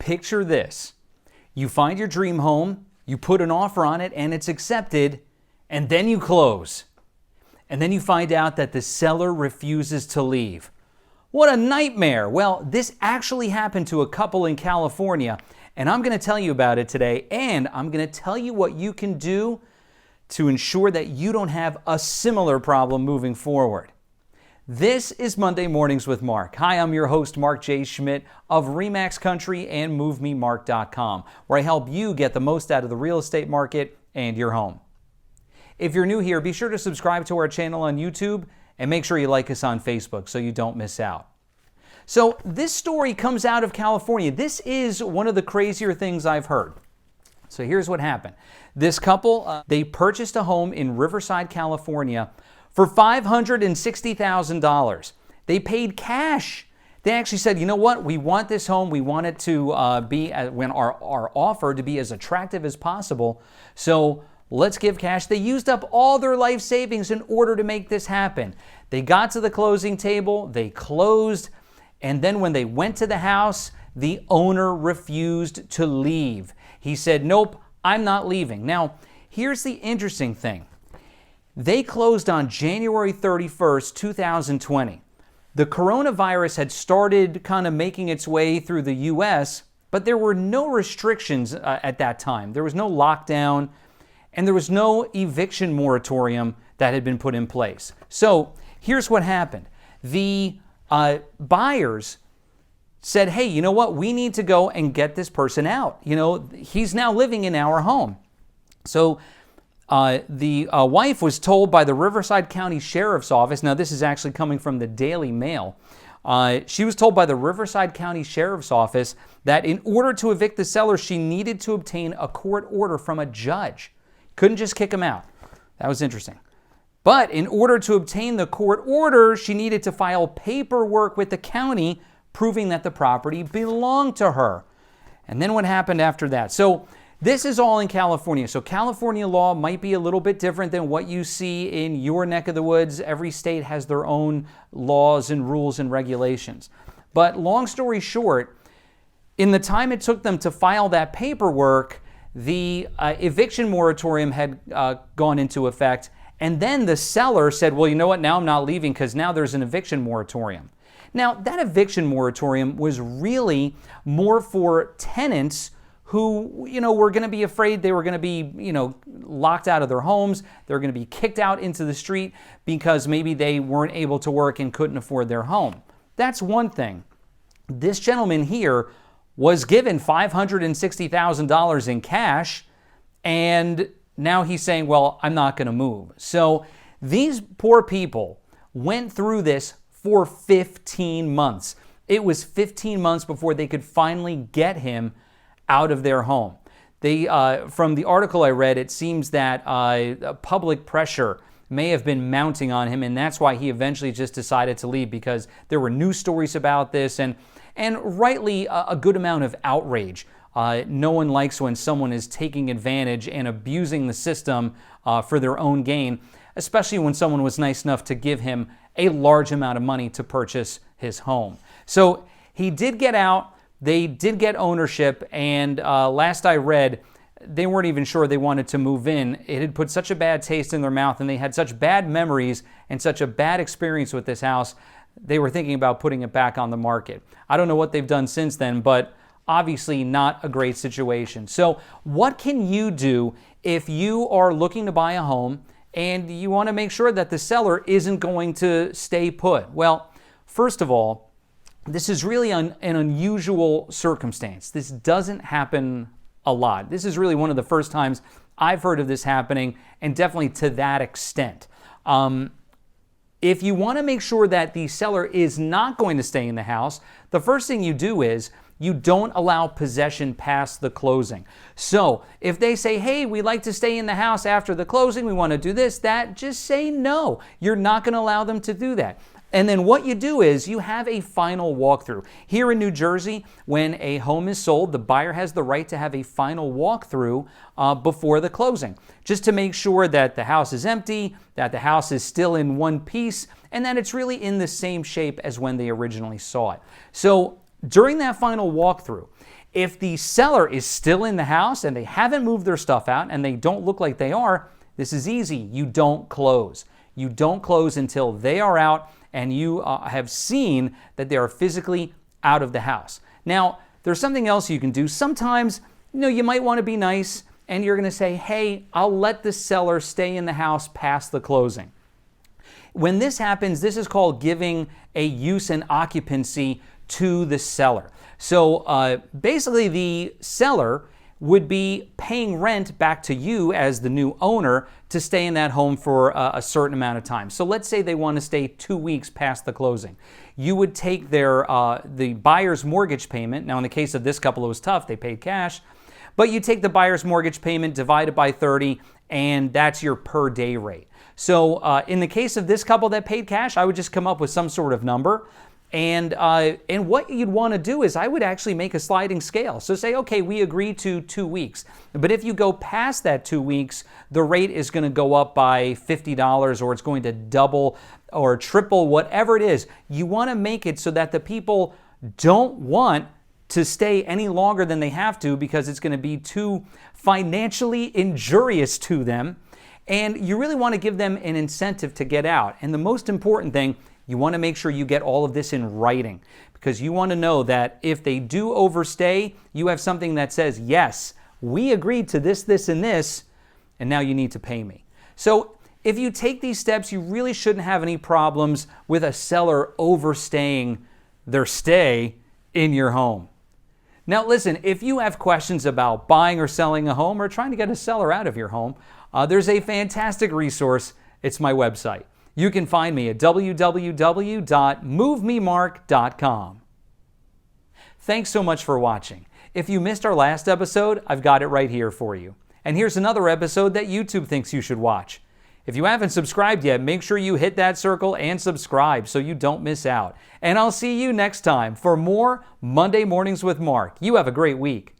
Picture this. You find your dream home, you put an offer on it, and it's accepted, and then you close. And then you find out that the seller refuses to leave. What a nightmare. Well, this actually happened to a couple in California, and I'm going to tell you about it today, and I'm going to tell you what you can do to ensure that you don't have a similar problem moving forward. This is Monday Mornings with Mark. Hi, I'm your host, Mark J. Schmidt of RE/MAX Country and MoveMeMark.com, where I help you get the most out of the real estate market and your home. If you're new here, be sure to subscribe to our channel on YouTube and make sure you like us on Facebook so you don't miss out. So this story comes out of California. This is one of the crazier things I've heard. So here's what happened. This couple, they purchased a home in Riverside, California for $560,000. They paid cash. They actually said, you know what, we want this home. We want it to be, when our offer to be as attractive as possible. So let's give cash. They used up all their life savings in order to make this happen. They got to the closing table, they closed, and then when they went to the house, the owner refused to leave. He said, nope, I'm not leaving. Now, here's the interesting thing. They closed on January 31st, 2020. The coronavirus had started kind of making its way through the U.S., but there were no restrictions at that time. There was no lockdown, and there was no eviction moratorium that had been put in place. So here's what happened. The buyers said, hey, you know what? We need to go and get this person out. You know, he's now living in our home. So the wife was told by the Riverside County Sheriff's Office, now this is actually coming from the Daily Mail, she was told by the Riverside County Sheriff's Office that in order to evict the seller, she needed to obtain a court order from a judge. Couldn't just kick him out. That was interesting. But in order to obtain the court order, she needed to file paperwork with the county proving that the property belonged to her. And then what happened after that? So this is all in California. So California law might be a little bit different than what you see in your neck of the woods. Every state has their own laws and rules and regulations. But long story short, in the time it took them to file that paperwork, the eviction moratorium had gone into effect. And then the seller said, well, you know what? Now I'm not leaving because now there's an eviction moratorium. Now, that eviction moratorium was really more for tenants who, you know, were going to be afraid they were going to be, you know, locked out of their homes. They're going to be kicked out into the street because maybe they weren't able to work and couldn't afford their home. That's one thing. This gentleman here was given $560,000 in cash, and now he's saying, well, I'm not going to move. So these poor people went through this for 15 months. It was 15 months before they could finally get him out of their home. They, from the article I read, it seems that public pressure may have been mounting on him, and that's why he eventually just decided to leave, because there were news stories about this and rightly a good amount of outrage. No one likes when someone is taking advantage and abusing the system for their own gain, especially when someone was nice enough to give him a large amount of money to purchase his home. So he did get out. They did get ownership, and last I read, they weren't even sure they wanted to move in. It had put such a bad taste in their mouth, and they had such bad memories and such a bad experience with this house, they were thinking about putting it back on the market. I don't know what they've done since then, but obviously not a great situation. So what can you do if you are looking to buy a home and you want to make sure that the seller isn't going to stay put? Well, first of all, this is really an unusual circumstance. This doesn't happen a lot. This is really one of the first times I've heard of this happening, and definitely to that extent. If you want to make sure that the seller is not going to stay in the house, the first thing you do is you don't allow possession past the closing. So if they say, hey, we'd like to stay in the house after the closing, we want to do this, that, just say no. You're not going to allow them to do that. And then what you do is you have a final walkthrough. Here in New Jersey, when a home is sold, the buyer has the right to have a final walkthrough before the closing, just to make sure that the house is empty, that the house is still in one piece, and that it's really in the same shape as when they originally saw it. So during that final walkthrough, If the seller is still in the house and they haven't moved their stuff out and they don't look like they are, this is easy. You don't close. You don't close until they are out and you have seen that they are physically out of the house. Now, there's something else you can do. Sometimes, you might want to be nice and you're going to say, hey, I'll let the seller stay in the house past the closing. When this happens, this is called giving a use and occupancy to the seller. So basically the seller would be paying rent back to you as the new owner to stay in that home for a certain amount of time. So let's say they want to stay 2 weeks past the closing. You would take the buyer's mortgage payment. Now in the case of this couple, it was tough. They paid cash. But you take the buyer's mortgage payment divided by 30, and that's your per day rate. So in the case of this couple that paid cash, I would just come up with some sort of number. And what you'd want to do is I would actually make a sliding scale. So say, okay, we agree to 2 weeks. But if you go past that 2 weeks, the rate is going to go up by $50 or it's going to double or triple, whatever it is. You want to make it so that the people don't want to stay any longer than they have to because it's going to be too financially injurious to them. And you really want to give them an incentive to get out. And the most important thing, you want to make sure you get all of this in writing because you want to know that if they do overstay, you have something that says, yes, we agreed to this, this, and this, and now you need to pay me. So if you take these steps, you really shouldn't have any problems with a seller overstaying their stay in your home. Now listen, if you have questions about buying or selling a home or trying to get a seller out of your home, there's a fantastic resource. It's my website. You can find me at www.MoveMeMark.com. Thanks so much for watching. If you missed our last episode, I've got it right here for you. And here's another episode that YouTube thinks you should watch. If you haven't subscribed yet, make sure you hit that circle and subscribe so you don't miss out. And I'll see you next time for more Monday Mornings with Mark. You have a great week.